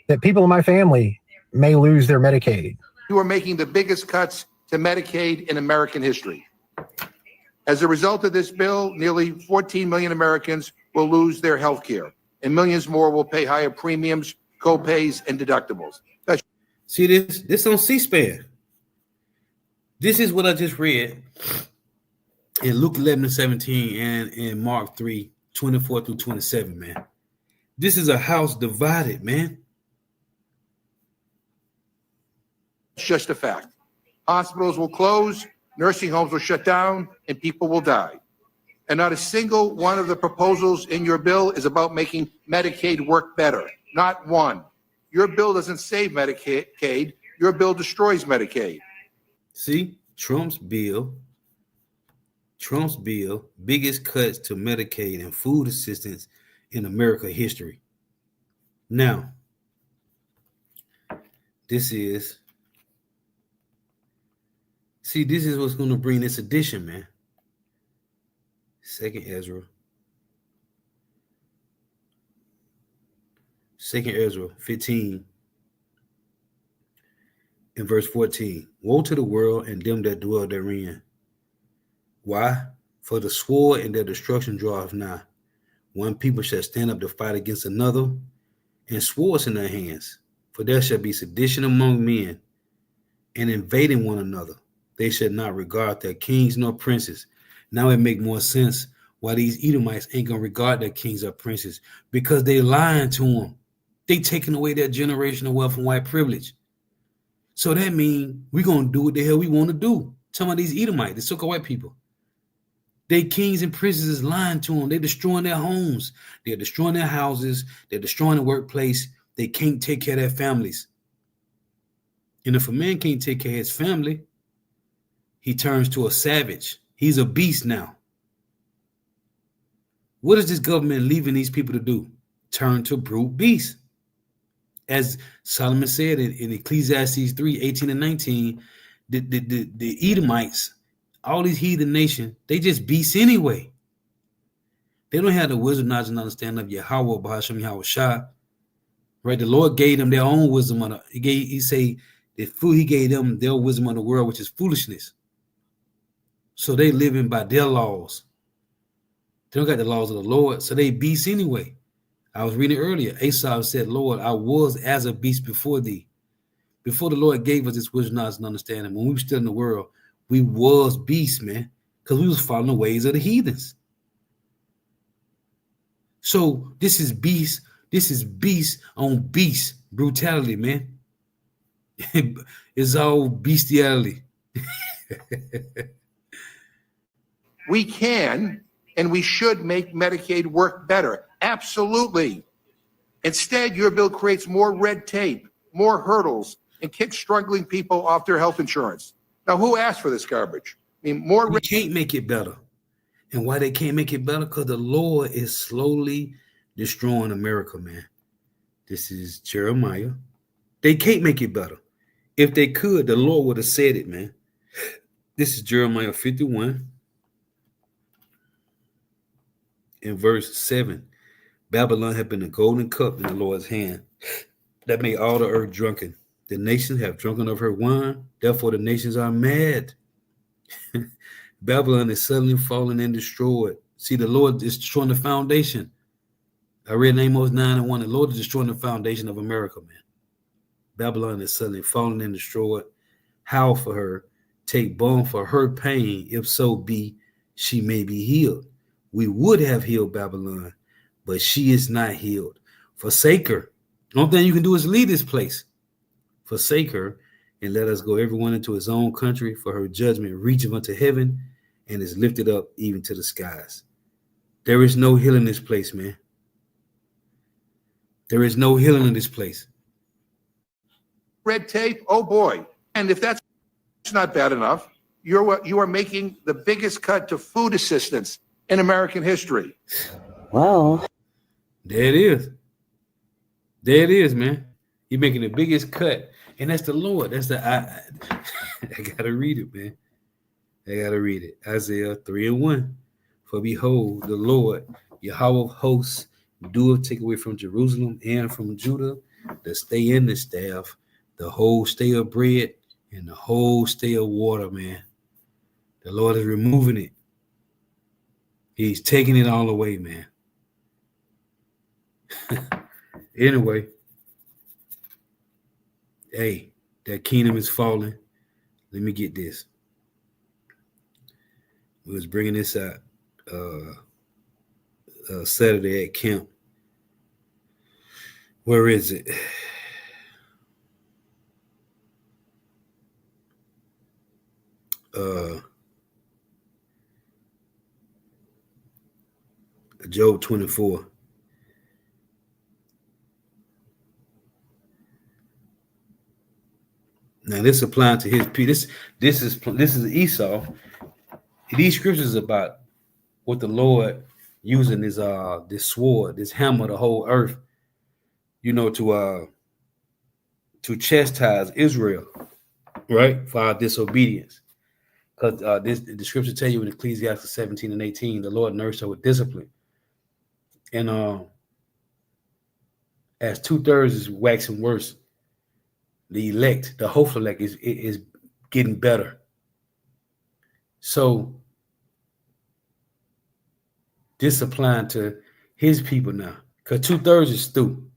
that people in my family may lose their Medicaid. You are making the biggest cuts to Medicaid in American history. As a result of this bill, nearly 14 million Americans will lose their health care, and millions more will pay higher premiums, co-pays, and deductibles. See this on C-SPAN. This is what I just read in Luke 11:17 and in Mark 3:24-27, man. This is a house divided, man. It's just a fact. Hospitals will close, nursing homes will shut down, and people will die. And not a single one of the proposals in your bill is about making Medicaid work better. Not one. Your bill doesn't save Medicaid. Your bill destroys Medicaid. See, Trump's bill, biggest cuts to Medicaid and food assistance in America history. Now, this is what's going to bring this addition, man. Second Ezra 2 Ezra 15 and verse 14. Woe to the world and them that dwell therein. Why? For the sword and their destruction draweth nigh. One people shall stand up to fight against another, and swords in their hands. For there shall be sedition among men, and invading one another. They shall not regard their kings nor princes. Now it make more sense why these Edomites ain't gonna regard their kings or princes, because they lying to them. They taking away their generational wealth and white privilege. So that means we gonna do what the hell we want to do. Some of these Edomites, the so-called white people. They kings and princes is lying to them. They're destroying their homes. They're destroying their houses. They're destroying the workplace. They can't take care of their families. And if a man can't take care of his family, he turns to a savage. He's a beast now. What is this government leaving these people to do? Turn to brute beasts. As Solomon said in Ecclesiastes 3:18 and 19, the Edomites, all these heathen nations, they just beasts anyway. They don't have the wisdom, knowledge, and understanding of Yahweh, Bahashem Yahweh Shah. Right? The Lord gave them their own wisdom. He say the food he gave them their wisdom of the world, which is foolishness. So they living by their laws. They don't got the laws of the Lord, so they beasts anyway. I was reading earlier. Esau said, Lord, I was as a beast before thee. Before the Lord gave us this wisdom, knowledge, and understanding, when we were still in the world, we was beasts, man, because we was following the ways of the heathens. So this is beast on beast brutality, man. It's all bestiality. We can and we should make Medicaid work better. Absolutely. Instead, your bill creates more red tape, more hurdles, and kicks struggling people off their health insurance. Now, who asked for this garbage? I mean, We can't make it better. And why they can't make it better? Because the Lord is slowly destroying America, man. This is Jeremiah. They can't make it better. If they could, the Lord would have said it, man. This is Jeremiah 51 in verse 7. Babylon had been a golden cup in the Lord's hand that made all the earth drunken. The nations have drunken of her wine. Therefore, the nations are mad. Babylon is suddenly fallen and destroyed. See, the Lord is destroying the foundation. I read Amos 9:1. The Lord is destroying the foundation of America, man. Babylon is suddenly fallen and destroyed. Howl for her. Take balm for her pain. If so be, she may be healed. We would have healed Babylon, but she is not healed. Forsake her. The only thing you can do is leave this place. Forsake her, and let us go everyone into his own country, for her judgment reacheth unto heaven and is lifted up even to the skies. There is no healing in this place, man. There is no healing in this place. red tape, oh boy. And if that's not bad enough, you are making the biggest cut to food assistance in American history. Well, there it is. There it is, man. You're making the biggest cut, and that's the Lord. That's the I gotta read it, man. I gotta read it. Isaiah 3:1. For behold, the Lord, Yahweh of hosts, doeth take away from Jerusalem and from Judah the stay and the staff, the whole stay of bread, and the whole stay of water, man. The Lord is removing it. He's taking it all away, man. Anyway, hey, that kingdom is falling. Let me get this. We was bringing this out Saturday at camp. Where is it? Job 24. Now this applies to his people. This is Esau. These scriptures about what the Lord using this sword, this hammer, the whole earth, to chastise Israel, right, for our disobedience. Because the scripture tell you in Ecclesiastes 17 and 18, the Lord nursed her with discipline. And as 2/3 is waxing worse, the hopeful elect is getting better. So this applying to his people now, because 2/3 is through.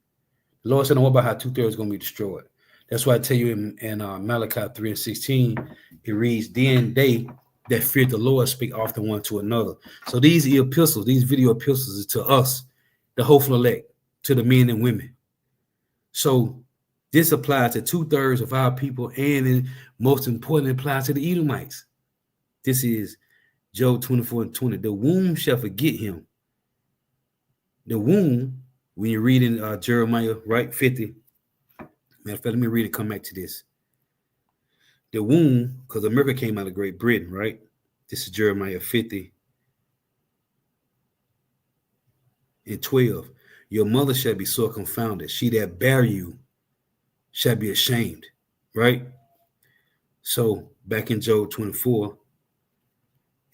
The Lord said, "Don't worry about how 2/3 is going to be destroyed." That's why I tell you in Malachi 3:16, it reads, "Then they that fear the Lord speak often one to another." So these epistles, these video epistles, is to us, the hopeful elect, to the men and women. So this applies to 2/3 of our people, and it, most importantly, applies to the Edomites. This is Job 24:20. The womb shall forget him. The womb, when you read in Jeremiah, right, 50. Matter of fact, let me read it, come back to this. The womb, because America came out of Great Britain, right? This is Jeremiah 50:12. Your mother shall be sore confounded. She that bare you shall be ashamed, right? So back in Job 24,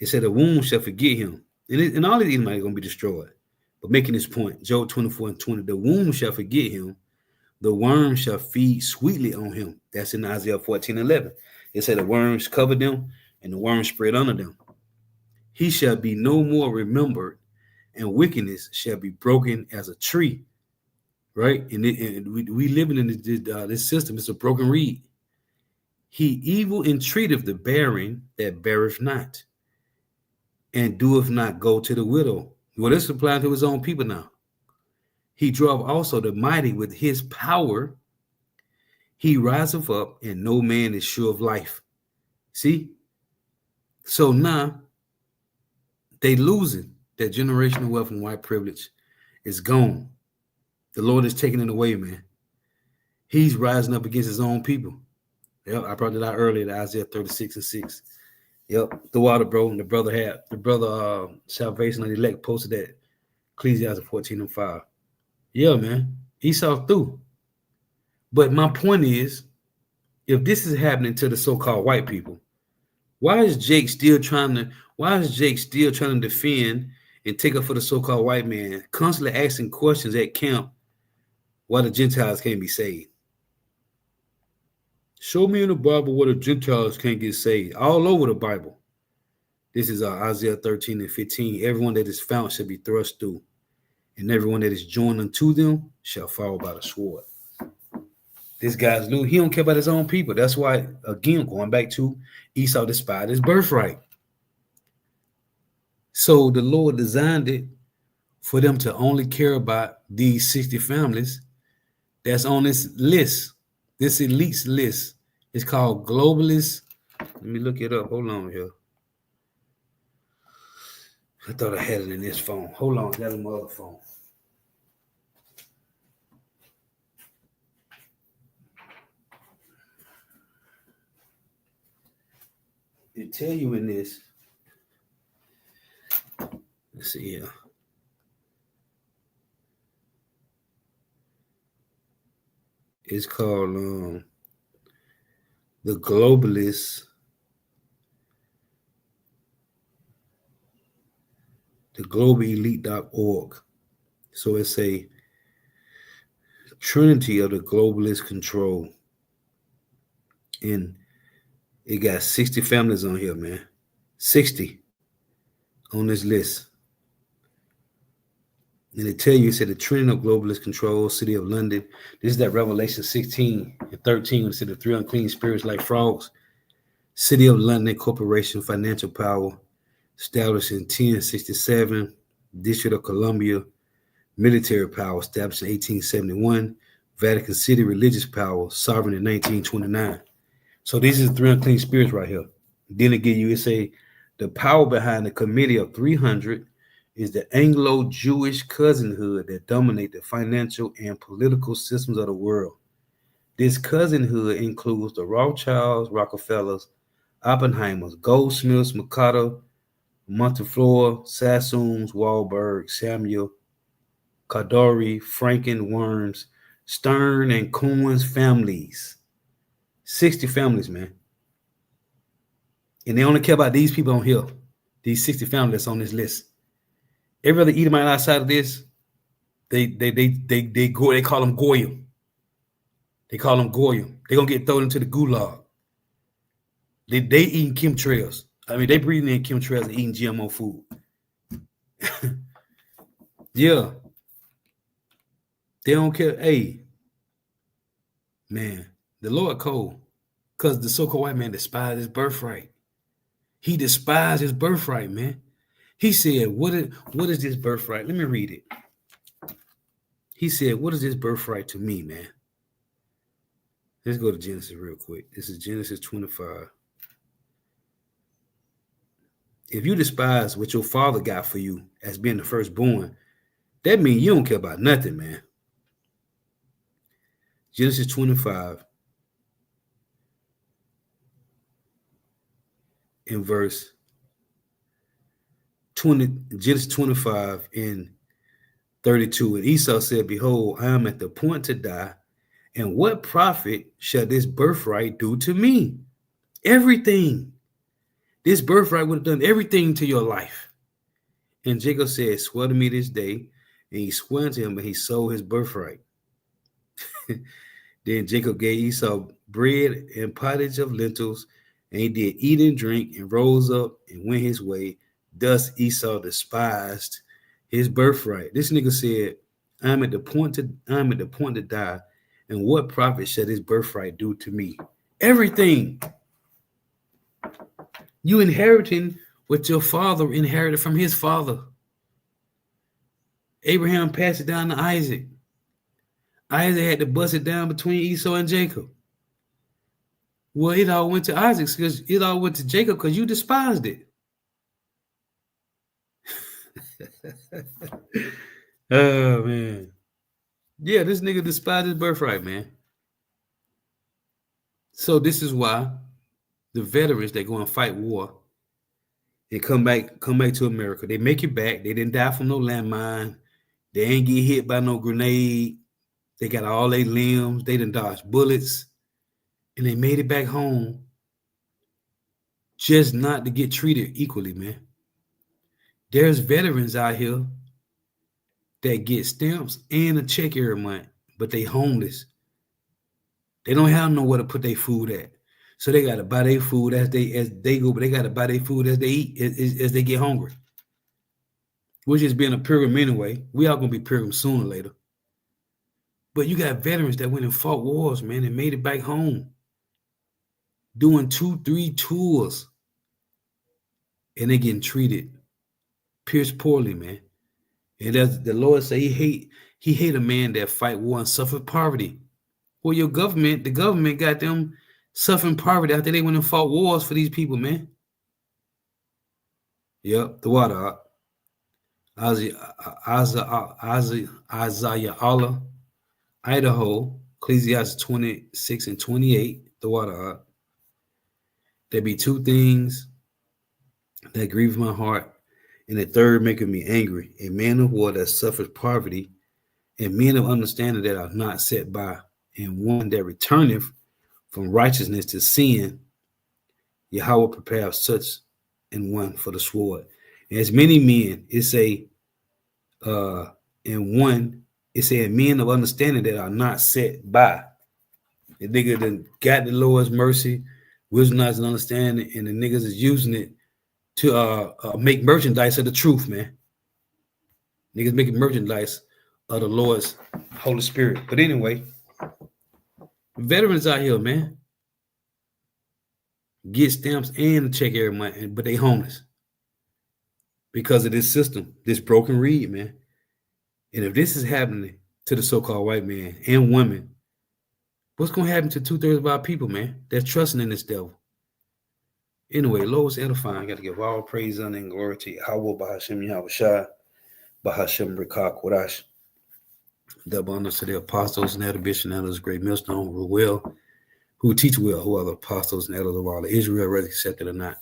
it said the womb shall forget him. And all of these might going to be destroyed. But making this point, Job 24:20, the womb shall forget him. The worm shall feed sweetly on him. That's in Isaiah 14:11. It said the worms covered them and the worms spread under them. He shall be no more remembered, and wickedness shall be broken as a tree. Right? And we living in this system. It's a broken reed. He evil entreateth the barren that beareth not, and doeth not go to the widow. Well, this applies to his own people now. He drove also the mighty with his power. He riseth up, and no man is sure of life. See? So now they losing that generational wealth and white privilege is gone. The Lord is taking it away, man. He's rising up against his own people. Yep, I brought it out earlier, Isaiah 36:6. Yep, the water, bro. And the brother Salvation of the Elect posted that Ecclesiastes 14:5. Yeah, man. Esau through. But my point is, if this is happening to the so-called white people, why is Jake still trying to defend and take up for the so-called white man, constantly asking questions at camp why the Gentiles can't be saved? Show me in the Bible where the Gentiles can't get saved. All over the Bible. This is Isaiah 13:15. Everyone that is found shall be thrust through, and everyone that is joined unto them shall fall by the sword. This guy's new. He don't care about his own people. That's why, again, going back to Esau despised his birthright. So the Lord designed it for them to only care about these 60 families that's on this list, this elite's list. It's called globalist. Let me look it up. Hold on here. I thought I had it in this phone. Hold on, that's my other phone. They tell you in this. Let's see here. It's called the Globalist. The globalelite.org. So it's a trinity of the globalist control. And it got 60 families on here, man. 60 on this list. And they tell you, it said the trinity of globalist control, city of London. This is that Revelation 16:13, when it said the three unclean spirits like frogs. City of London Corporation, financial power, established in 1067. District of Columbia, military power, established in 1871. Vatican City, religious power, sovereign in 1929. So these are the three unclean spirits right here. Then again, you would say the power behind the committee of 300 is the Anglo-Jewish cousinhood that dominate the financial and political systems of the world. This cousinhood includes the Rothschilds, Rockefellers, Oppenheimers, Goldsmiths, Mercado, Montefiore, Sassoons, Wahlberg, Samuel, Kadori, Franken, Worms, Stern, and Cohen's families. 60 families, man. And they only care about these people on here. These 60 families on this list. Every other Edomite outside of this, They go. They call them goyim. They call them goyim. They're gonna get thrown into the gulag. They eating chemtrails. I mean, they breathing in chemtrails and eating GMO food. Yeah. They don't care. Hey, man, the Lord cold. Because the so-called white man despised his birthright. He despised his birthright, man. He said, what is this birthright? Let me read it. He said, what is this birthright to me, man? Let's go to Genesis real quick. This is Genesis 25. If you despise what your father got for you as being the firstborn, that means you don't care about nothing, man. Genesis 25 in verse 20, Genesis 25 in 32. And Esau said, behold, I am at the point to die, and what profit shall this birthright do to me? Everything. This birthright would have done everything to your life. And Jacob said, swear to me this day. And he swore to him, and he sold his birthright. Then Jacob gave Esau bread and pottage of lentils, and he did eat and drink, and rose up and went his way. Thus Esau despised his birthright. This nigga said, I'm at the point to die, and what profit shall this birthright do to me? Everything. You inheriting what your father inherited from his father. Abraham passed it down to Isaac. Isaac had to bust it down between Esau and Jacob. Well, it all went to Isaac because it all went to Jacob because you despised it. Oh, man. Yeah, this nigga despised his birthright, man. So this is why the veterans that go and fight war and come back to America, they make it back. They didn't die from no landmine. They ain't get hit by no grenade. They got all their limbs. They done dodged bullets. And they made it back home just not to get treated equally, man. There's veterans out here that get stamps and a check every month, but they homeless. They don't have nowhere to put their food at. So they got to buy their food as they go, but they got to buy their food as they eat, as they get hungry. Which is being a pilgrim anyway. We all going to be pilgrims sooner or later. But you got veterans that went and fought wars, man, and made it back home. Doing 2-3 tours. And they getting treated pierced poorly, man. And as the Lord say, he hate a man that fight war and suffer poverty. Well, the government got them suffering poverty after they went and fought wars for these people, man. Yep, the water. Isaiah Allah, Idaho, Ecclesiastes 26 and 28, the water. There be two things that grieve my heart, and the third maketh me angry. A man of war that suffers poverty, and men of understanding that are not set by, and one that returneth from righteousness to sin. Yahweh prepare such and one for the sword. And as many men, men of understanding that are not set by. The nigga done got the Lord's mercy, wisdom, knowledge, and understanding, and the niggas is using it to make merchandise of the truth, man. Niggas making merchandise of the Lord's Holy Spirit. But anyway, veterans out here, man, get stamps and a check every month, but they homeless because of this system, this broken reed, man. And if this is happening to the so-called white man and women, what's going to happen to 2/3 of our people, man? They're trusting in this devil. Anyway, Lord's edifying. I got to give all praise, honor, and glory to Yahweh, Bahashem, Yahweh Shai, Bahashem, Rikah, Kodash. Double honors to the apostles and elder bishop and elders, great millstone, who teach well, who are the apostles and elders of all of Israel, whether accepted or not.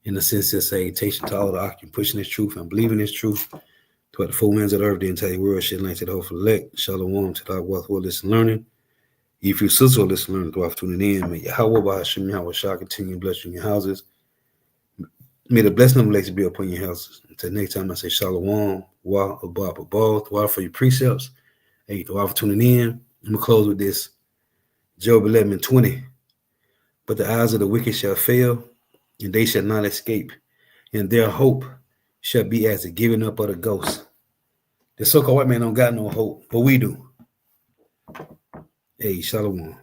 In the sense of salutation to all the occupant, pushing this truth and believing this truth, to the four winds of the earth, the entire world, shit light to the hopeful elect. Shalom to the wealth, will listen, learning. If you sister will listen, learning, throughout tuning in, may Yahweh, Bahashem, Yahweh Shah, continue to bless you in your houses. May the blessing of Alexa be upon your house. Until next time, I say Shalom, Wa, Abba, Abba, Wa for your precepts. Hey, Wa for tuning in. I'm going to close with this. Job 11:20. But the eyes of the wicked shall fail, and they shall not escape, and their hope shall be as the giving up of the ghost. The so-called white man don't got no hope, but we do. Hey, Shalom.